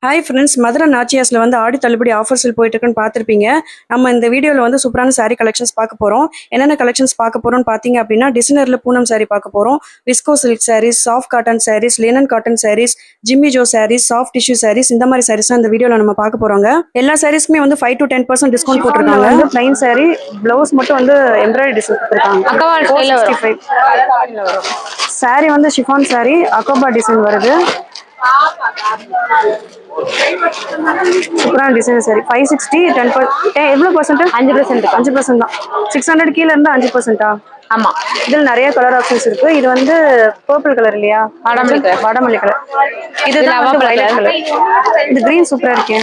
Hi friends, Madurai நாச்சியாஸில் வந்து ஆடி தள்ளுபடி ஆஃபர்ஸில் போயிட்டுருக்குன்னு பார்த்துருப்பீங்க. நம்ம இந்த வீடியோவில் வந்து சூப்பரான சாரீ கலெக்ஷன்ஸ் பார்க்க போகிறோம். என்னென்ன கலெக்ஷன்ஸ் பார்க்க போகிறோம்னு பார்த்தீங்க அப்படின்னா, டிசைனரில் பூனம் சாரீ பார்க்க போகிறோம். Viscose silk saris, soft cotton saris, linen cotton saris, Jimmy Choo saris, soft tissue saris, இந்த மாதிரி சாரீஸ் தான் இந்த வீடியோவில் நம்ம பார்க்க போகிறோங்க. எல்லா சாரீஸ்க்குமே வந்து 5 to 10% டிஸ்கவுண்ட் போட்டிருக்காங்க. வந்து பிளைன் சாரீ, ப்ளவுஸ் மட்டும் வந்து எம்ப்ராய்டரி டிசைன் கொடுத்துருக்காங்க. சாரீ வந்து ஷிஃபான் சாரீ, அக்கோபா டிசைன் வருது. சூப்பரான டிசைன் சாரி 560 10% எவ்வளோ பர்சன்ட்? 5% தான். 600 கீழே இருந்து 5%. ஆமா, இதில் நிறைய கலர் ஆப்ஷன்ஸ் இருக்கு. இது வந்து பர்பிள் கலர் இல்லையா? வாடாமல்லி கலர். இதுதான் வந்து வயலட் கலர். இது கிரீன் சூப்பரா இருக்கு.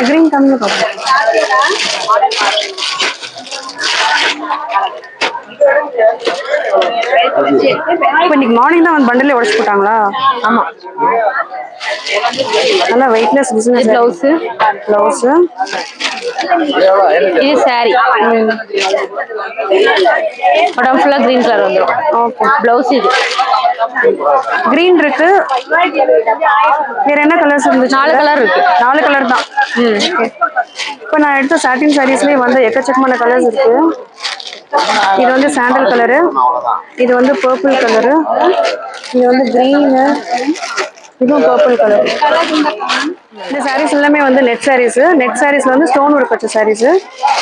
கிரீன் கம்மியா பார்ப்போம். இப்போ இன்னைக்கு மார்னிங் தான் வந்து பண்டலே உடைச்சு போட்டாங்களா? ஆமா, நல்லா வெயிட்லெஸ் பிசினஸ். ப்ளவுஸ் இது சாரி உடம்பு ஃபுல்லா கிரீன் கலர் வந்துடும். ஓகே, ப்ளவுஸ் இது கிரீன் இருக்கு. வேற என்ன கலர்ஸ் இருந்துச்சு? 4 கலர் இருக்கு. 4 கலர் தான். இப்போ நான் எடுத்த சாட்டின் சாரீஸ்லயே வந்து எக்கச்சக்கமான கலர்ஸ் இருக்கு. இது வந்து சாண்டல் கலரு, இது வந்து பர்பிள் கலரு, இது வந்து கிரீனு, இதுவும் பர்பிள் கலர். இந்த சாரீஸ் எல்லாமே வந்து நெட் சாரீஸ். நெட் சாரீஸ்ல வந்து ஸ்டோன் ஒர்க் வச்ச சாரீஸ்.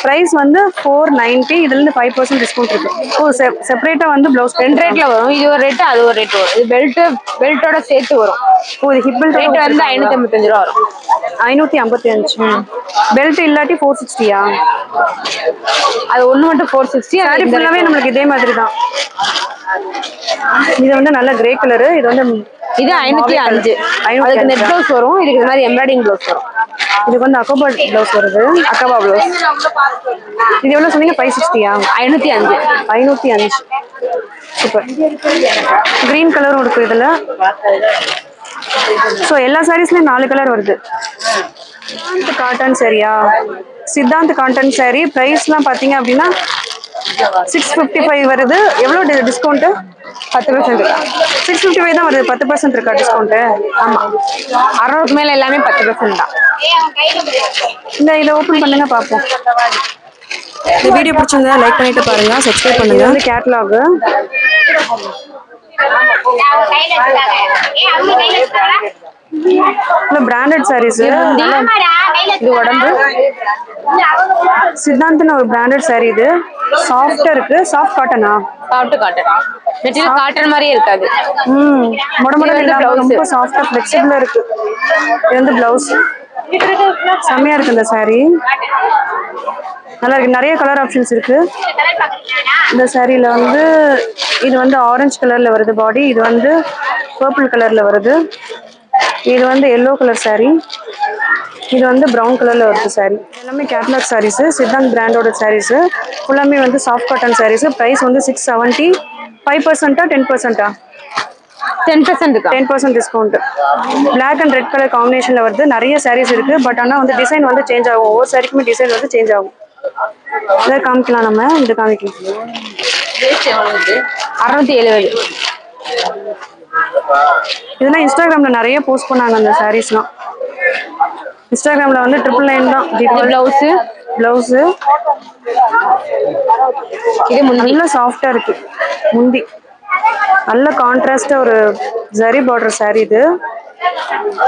பிரைஸ் வந்து 490. இதுல இருந்து 5% டிஸ்கவுண்ட் இருக்கு. ஓ, செப்பரேட்டா வந்து ப்ளவுஸ் 2 ரேட்ல வரும். இது ஒரு ரேட், அது ஒரு ரேட் வரும். இது பெல்ட்டோட சேர்த்து வரும். ஓ, இது ஹிப் பெல்ட் ரேட் வந்து 555 ரூபா வரும். 555. பெல்ட் இல்லாட்டி 460யா? அது ஒண்ணு மட்டும் 460. சாரி ஃபுல்லாவே நம்மளுக்கு இதே மாதிரி தான். இது வந்து நல்ல கிரே கலரு. இது வந்து இது 505. அதுக்கு நெட் ப்ளவுஸ் வரும். இதுக்கு இந்த மாதிரி எம்ப்ராய்டிங் ப்ளவுஸ் வரும். இதுக்கு வந்து அக்கோபா ப்ளவுஸ் வருது. அக்கோபா ப்ளவுஸ். இது எவ்வளவு சொன்னீங்க? 560யா? 505. 505. சூப்பர். கிரீன் கலரும் இருக்கு இதுல. ஸோ எல்லா சாரீஸ்லயும் 4 கலர் வருது. சித்தாந்த் காட்டன் சரியா? சித்தாந்த் காட்டன் சாரி பிரைஸ்லாம் பார்த்தீங்க அப்படின்னா 655 வருது. எவ்வளோ டிஸ்கவுண்ட்? 10% 655 தான் வருது. 10% இருக்கா டிஸ்கவுண்ட்? ஆமா, 600 மேல எல்லாமே 10% தான். இதை ஓபன் பண்ணுங்க பார்ப்போம். இந்த வீடியோ பிடிச்சிருந்தா லைக் பண்ணிட்டு பாருங்க, சப்ஸ்கிரைப் பண்ணுங்க. இது வந்து கேட்டலாக். பிராண்டட் சாரீஸ். இது உடம்பு சித்தாந்த்னு ஒரு பிராண்டட் சாரி. இது சாஃப்டா இருக்கு. சாஃப்ட் காட்டனா? Soft cotton. மெட்டீரியல் காட்டன் மாதிரியே இருக்காது. மொடமொட இல்லாம ரொம்ப சாஃப்டா ஃபிளெக்சிபிளா இருக்கு. இது வந்து பிளவுஸ். செம்மையா இருக்கு இந்த சாரி. நல்லா இருக்கு. நிறைய கலர் ஆப்ஷன்ஸ் இருக்கு இந்த சாரியில. வந்து இது வந்து ஆரஞ்சு கலர்ல வருது பாடி. இது வந்து பர்பிள் கலர்ல வருது. இது வந்து எல்லோ கலர் சாரி. இது வந்து ப்ரௌன் கலர்ல வருது சாரி. எல்லாமே கேட்லாக் சாரீஸ். சித்தாந்த் பிராண்டோட சாரீஸ். ஃபுல்லாமே வந்து சாஃப்ட் காட்டன் சாரீஸ். பிரைஸ் வந்து 670. 5%-ஆ 10%-ஆ? 10% discount. Black and red colour காம்பினேஷன்ல வருது. நிறைய சாரீஸ் இருக்கு. பட் ஆனால் வந்து டிசைன் வந்து சேஞ்ச் ஆகும். ஒவ்வொரு சாரிக்குமே டிசைன் வந்து சேஞ்ச் ஆகும். இதை காமிக்கலாம். நம்ம இந்த காமிக்கலாம். 670. இதெல்லாம் இன்ஸ்டாகிராம்ல நிறைய போஸ்ட் பண்ணாங்க அந்த சாரீஸ்லாம். இன்ஸ்டாகிராம்ல வந்து 999 தான். பிளவுஸ் இது நல்ல சாஃப்டா இருக்கு. முந்தி நல்ல கான்ட்ராஸ்டா ஒரு ஜரி பார்டர் சாரி. இது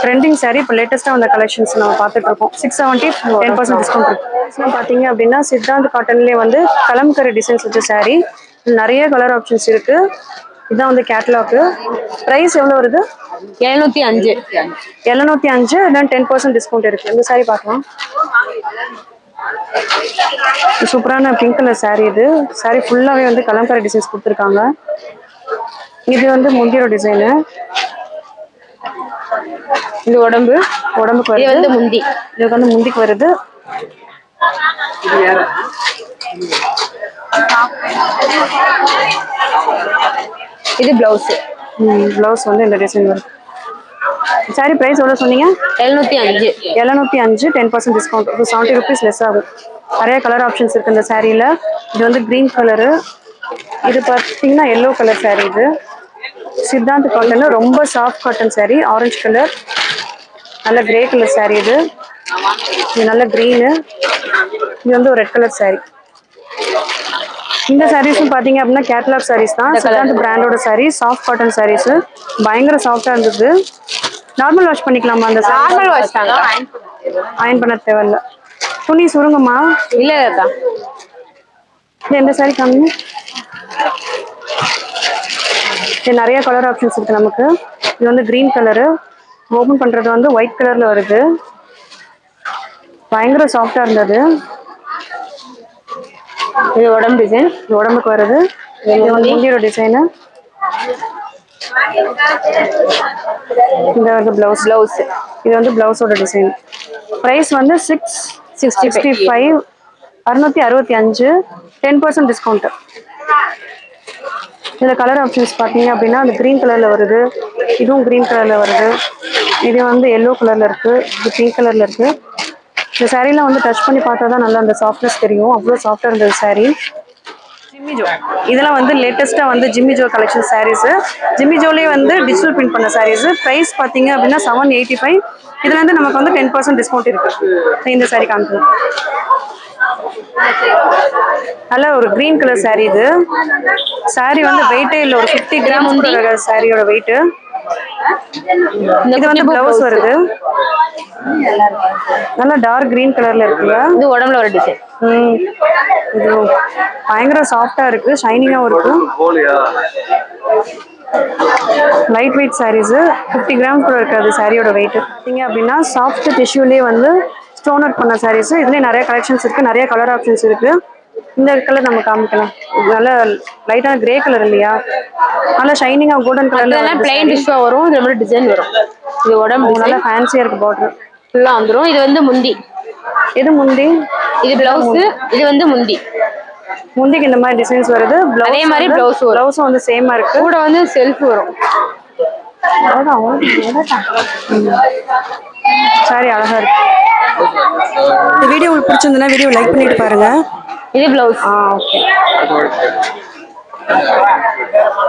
ட்ரெண்டிங் சாரி. இப்போ லேட்டஸ்டா வந்த கலெக்ஷன்ஸ் நம்ம பார்த்துட்டு இருக்கோம். 670 10% டிஸ்கவுண்ட் இருக்கு. பார்த்தீங்க அப்படின்னா சித்தாந்த் காட்டன்லேயே வந்து கலம்கரி டிசைன்ஸ் வச்ச சாரி. நிறைய கலர் ஆப்ஷன்ஸ் இருக்கு. இதான் வந்து கேட்டலாக். பிரைஸ் எவ்வளவு வருது? 705. 705. then 10% டிஸ்கவுண்ட் இருக்கு. இந்த சாரி பார்க்கலாம். சூப்பரான பிங்க் கலர் சாரி. இது சாரி ஃபுல்லாவே வந்து கலம்கரி டிசைன்ஸ் கொடுத்துருக்காங்க. இது வந்து முந்தியோட டிசைனு. இது உடம்புக்கு வருது. வந்து முந்தி. இதுக்கு வந்து முந்திக்கு வருது. இது பிளவுஸ். பிளவுஸ் வந்து இந்த டிசைன் வருது. சாரி பிரைஸ் எவ்வளவு சொன்னீங்க? 705. 705. 10% டிஸ்கவுண்ட். 70 rupees லெஸ் ஆகும். நிறைய கலர் ஆப்ஷன்ஸ் இருக்கு இந்த சாரியில. இது வந்து கிரீன் கலரு. இது பார்த்தீங்கன்னா எல்லோ கலர் சாரி. இது சித்தாந்த் காட்டன் ரொம்ப soft cotton sorry. Orange colour. நல்ல கிரே கலர் saree இது. இது நல்ல கிரீனு. இது வந்து ஒரு ரெட் கலர் saree. இந்த சாரீஸும் பாத்தீங்க அப்படின்னா கேட்டலாக் சாரீஸ் தான். சித்தாந்த் பிராண்டோட சாரீ, சாஃப்ட் காட்டன் சாரீஸ். பயங்கர சாஃப்டா இருந்தது. நார்மல் வாஷ் பண்ணிக்கலாமா? அந்த நார்மல் வாஷ் தாங்க, அயன் பண்ண தேவையில்ல. துணி சுருங்குமா? இல்ல இல்லக்கா. இது எந்த சாரீ காமிங்க. இது நிறைய கலர் ஆப்ஷன்ஸ் இருக்கு நமக்கு. இது வந்து கிரீன் கலரு. ஓபன் பண்றது வந்து ஒயிட் கலர்ல வருது. பயங்கர சாஃப்டா இருந்தது. இது உடம்பு டிசைன், இது உடம்புக்கு வருது. இது வந்து முந்தியோட டிசைனு. இந்த வந்து பிளவுஸ். இது வந்து பிளவுஸோட டிசைன். பிரைஸ் வந்து 665, 665, 10% டிஸ்கவுண்ட். இதில் கலர் ஆப்ஷன்ஸ் பார்த்தீங்க அப்படின்னா அந்த க்ரீன் கலரில் வருது, இதுவும் க்ரீன் கலரில் வருது, இது வந்து எல்லோ கலரில் இருக்குது, இது பிங்க் கலரில் இருக்குது. இந்த சாரீலாம் வந்து டச் பண்ணி பார்த்தா தான் நல்லா அந்த சாஃப்ட்னஸ் தெரியும். அவ்வளோ சாஃப்டாக இருந்தது சாரீ. ஜிம்மிஜோ, இதெல்லாம் வந்து லேட்டஸ்ட்டாக வந்து ஜிம்மிஜோ கலெக்ஷன் சாரீஸு. ஜிம்மிஜோலேயே வந்து டிஜிட்டல் பிரிண்ட் பண்ண சாரீஸு. ப்ரைஸ் பார்த்தீங்க அப்படின்னா 785. இதில் வந்து நமக்கு வந்து 10% டிஸ்கவுண்ட் இருக்குது. இந்த சாரீ காமிக்கணும். நல்ல ஒரு கிரீன் கலர் சாரீ. இது சாரீ வந்து வெயிட்டே இல்லை, ஒரு 50 கிராம்ஸ் சாரியோட வெயிட்டு. இது வந்து பிளவுஸ் வருது. நல்லா டார்க் கிரீன் கலர்ல இருக்குங்க. இது உடம்புல ஒரு டிசைன். இது பயங்கர சாஃப்டா இருக்கு, ஷைனிங்காவும் இருக்கு. லைட் வெயிட் சாரீஸ், 50 கிராம்ஸ் கூட இருக்காது சாரியோட வெயிட். பார்த்தீங்க அப்படின்னா சாஃப்ட் டிஷ்யூலேயே வந்து ஸ்டோன் ஒர்க் பண்ண சாரீஸ். இதுலேயே நிறைய கலெக்ஷன்ஸ் இருக்கு, நிறைய கலர் ஆப்ஷன்ஸ் இருக்கு. இந்த கலர் நம்ம காமிக்கலாம். நல்ல லைட்டான கிரே கலர் இல்லையா, நல்லா ஷைனிங்கா கோல்டன் கலர்ல பிளைன் டிஷ்ஷா வரும். இது மாதிரி டிசைன் வரும். இது உடம்பு நல்லா ஃபேன்சியா இருக்கு. பார்டர் ஃபுல்லா வந்துரும். இது வந்து முந்தி. இது முந்தி, இது பிளவுஸ். இது வந்து முந்தி. முந்திக்கு இந்த மாதிரி டிசைன்ஸ் வருது. அதே மாதிரி பிளவுஸும் வந்து சேமா இருக்கு. கூட வந்து செல்ஃப் வரும். சாரி அழகா இருக்கு. இந்த வீடியோ உங்களுக்கு பிடிச்சிருந்தா வீடியோ லைக் பண்ணிட்டு பாருங்க. இது பிளவுஸ். ஓகே.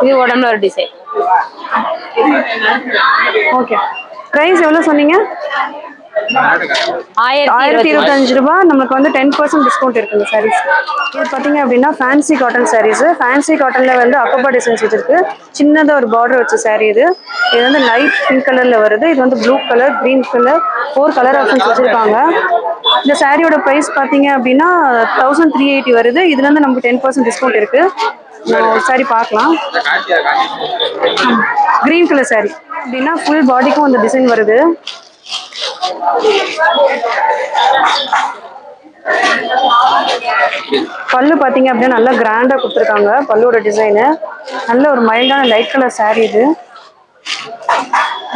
இது உடம்புல ஒரு டிசைன். ஓகே. பிரைஸ் எவ்வளவு சொன்னீங்க? 1025 ரூபாய். நமக்கு வந்து 10% டிஸ்கவுண்ட் இருக்குங்க சாரீஸ். இது பார்த்தீங்க அப்படின்னா ஃபேன்சி காட்டன் சாரீஸ். ஃபேன்சி காட்டன்ல வந்து அக்கபா டிசைன்ஸ் வச்சிருக்கு. சின்னதாக ஒரு பார்டர் வச்ச சாரீ இது. இது வந்து லைட் பிங்க் கலர்ல வருது. இது வந்து blue colour, green colour, 4 colour options வச்சிருக்காங்க. இந்த சாரியோட ப்ரைஸ் பார்த்தீங்க அப்படின்னா 1380 வருது. இதுல இருந்து நமக்கு 10% டிஸ்கவுண்ட் இருக்கு. சாரி பார்க்கலாம். கிரீன் கலர் சாரி அப்படின்னா ஃபுல் பாடிக்கும் அந்த டிசைன் வருது. பல்லு பாத்தீங்க அப்படின்னா நல்லா கிராண்டா கொடுத்துருக்காங்க. பல்லோட டிசைனு நல்ல ஒரு மைல்டான லைட் கலர் சாரி. இது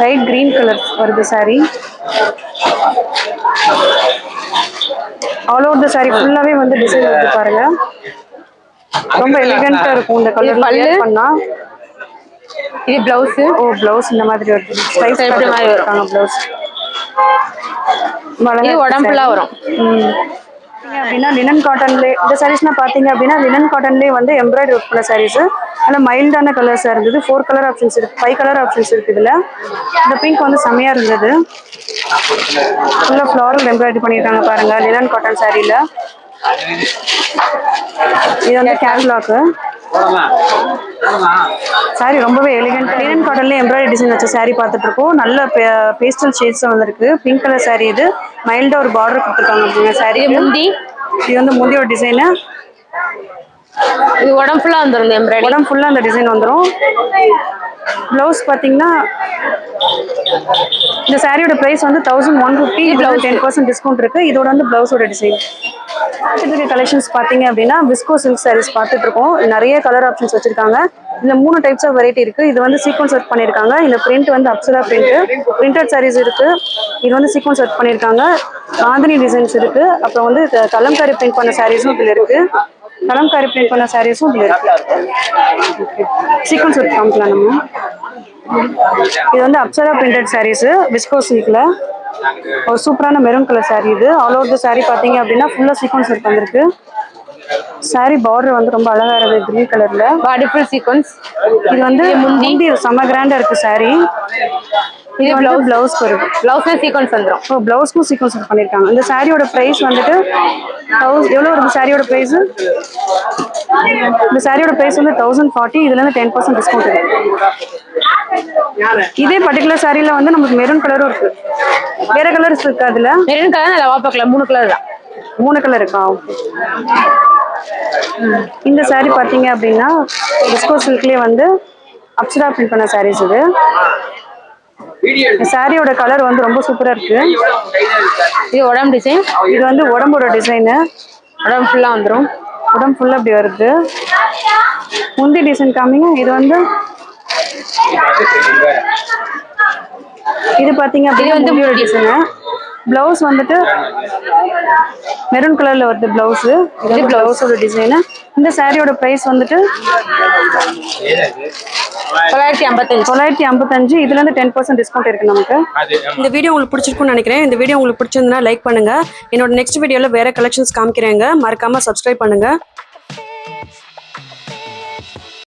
லைட் கிரீன் கலர் வருது sorry. All over the sorry ஃபுல்லாவே வந்து டிசைன் வருது பாருங்க. ரொம்ப எலிகண்டா இருக்கும் இந்த கலர் பண்ணா. இது பிளவுஸ். பிளவுஸ் இந்த மாதிரி வருது. ஸ்லைஸ் மாதிரி இருக்காங்க பிளவுஸ். இது உடம்புல வரும். அப்படின்னா லினன் காட்டன்லேயே இந்த சாரீஸ்லாம் பார்த்தீங்க அப்படின்னா லினன் காட்டன்லேயே வந்து எம்ப்ராய்டரி ஒர்க் பண்ண சாரீஸ். நல்லா மைல்டான கலர்ஸாக இருந்தது. 4 கலர் ஆப்ஷன்ஸ் இருக்கு, 5 கலர் ஆப்ஷன்ஸ் இருக்கு. இதில் இந்த பிங்க் வந்து செம்மையாக இருந்தது. ஃபுல்லாக ஃப்ளாரல் எம்ப்ராய்டரி பண்ணியிருக்காங்க பாருங்க லினன் காட்டன் சாரியில். இது வந்து கேட்லாக்கு சாரி. ரொம்பவே எலிகண்ட் லினன் காட்டன்ல எம்ப்ராய்டரி டிசைன் வச்ச சாரி பார்த்துட்டு இருக்கோம். நல்ல பேஸ்டல் ஷேட்ஸ் வந்திருக்கு. Pink colour sorry. இது மைல்டா ஒரு பார்டர் கொடுத்துருக்காங்க அப்படிங்க சாரி. முந்தி. இது வந்து முந்தியோட டிசைனு. இது உடம்பு ஃபுல்லா வந்துரும். எம்ப்ராய்டரி உடம்பு ஃபுல்லா அந்த டிசைன் வந்துரும். பிளவுஸ் பாத்தீங்கன்னா இந்த சாரியோட பிரைஸ் வந்து 1150. இதுல 10% டிஸ்கவுண்ட் இருக்கு. இதோட வந்து பிளவுஸோட டிசைன். கலெக்ஷன்ஸ் பாத்தீங்க அப்படின்னா விஸ்கோ சில்க் சாரீஸ் பார்த்துட்டு இருக்கோம். நிறைய கலர் ஆப்ஷன்ஸ் வச்சிருக்காங்க. இந்த 3 டைப்ஸ் ஆஃப் வெரைட்டி இருக்கு. இது வந்து சீக்வன்ஸ் ஒர்க் பண்ணிருக்காங்க. இந்த பிரிண்ட் வந்து அப்சரா பிரிண்ட், பிரிண்டட் சாரீஸ் இருக்கு. இது வந்து சீக்வன்ஸ் ஒர்க் பண்ணிருக்காங்க. ஆந்தினி டிசைன்ஸ் இருக்கு. அப்புறம் வந்து கலம்காரி பிரிண்ட் பண்ண சாரீஸும் இதுல இருக்கு. கலம்காரி பிரிண்ட் பண்ண சாரீஸும் இதுல இருக்கு. சீக்வன்ஸ் ஒர்க் காமிக்கலாம் நம்ம. இது வந்து அப்சரா பிரிண்டட் சாரீஸ் விஸ்கோ சில்க்ல. ஒரு சூப்பரான மெரூன் கலர் சாரீ. இது ஆல் ஓவர் த சாரீ பாத்தீங்க அப்படின்னா ஃபுல்லா சீக்வன்ஸ் ஒர்க் வந்திருக்கு. சாரி பார்டர் வந்து ரொம்ப அழகா இருக்கு கிரீன் கலர்ல. Body full sequence. இது வந்து முந்தி செம கிராண்டா இருக்கு சாரி. இது வந்து பிளவுஸ் வருது. பிளவுஸ்ல சீக்வன்ஸ் வந்துரும். ஓ பிளவுஸ்க்கும் சீக்வன்ஸ் பண்ணிருக்காங்க. இந்த சாரியோட பிரைஸ் வந்துட்டு எவ்வளவு வருது சாரியோட பிரைஸ்? இந்த சாரியோட பிரைஸ் வந்து 1040. இதுல இருந்து 10% டிஸ்கவுண்ட் இருக்கு. இதே பர்டிகுலர் சாரில வந்து நமக்கு மெரூன் கலரும் இருக்கு. வேற கலர்ஸ் இருக்கு அதுல? மெரூன் கலர் நல்லா வாப்பக்கல 3 கலர் தான். 3 கலர் இருக்கா? ஓகே. இந்த சாரி பாத்தீங்க அப்படின்னா டிஸ்கோ சில்க்லயே வந்து அப்சரா பிரிண்ட் பண்ண சாரீஸ் இது. சாரியோட கலர் வந்து ரொம்ப சூப்பரா இருக்கு. இது உடம்பு டிசைன். இது வந்து உடம்போட டிசைனு. உடம்பு ஃபுல்லா வந்துரும். உடம்பு ஃபுல்லா அப்படி வருது. முந்தி டிசைன் காமிங்க. இது வந்து இது பாத்தீங்க அப்படின்னா இது வந்து முந்தியோட டிசைனு. பிளவுஸ் வந்துட்டு மெரூன் கலர்ல வருது பிளவுஸ். இது பிளவுஸோட டிசைனு. இந்த சாரியோட பிரைஸ் வந்துட்டு 955. இதுல இருந்து 10% டிஸ்கவுண்ட் இருக்கு நமக்கு. இந்த வீடியோ உங்களுக்கு பிடிச்சிருக்கும்னு நினைக்கிறேன். இந்த வீடியோ உங்களுக்கு பிடிச்சிருந்தா லைக் பண்ணுங்க. என்னோட நெக்ஸ்ட் வீடியோல வேற கலெக்ஷன்ஸ் காமிக்கிறேங்க. மறக்காம சப்ஸ்கிரைப் பண்ணுங்க.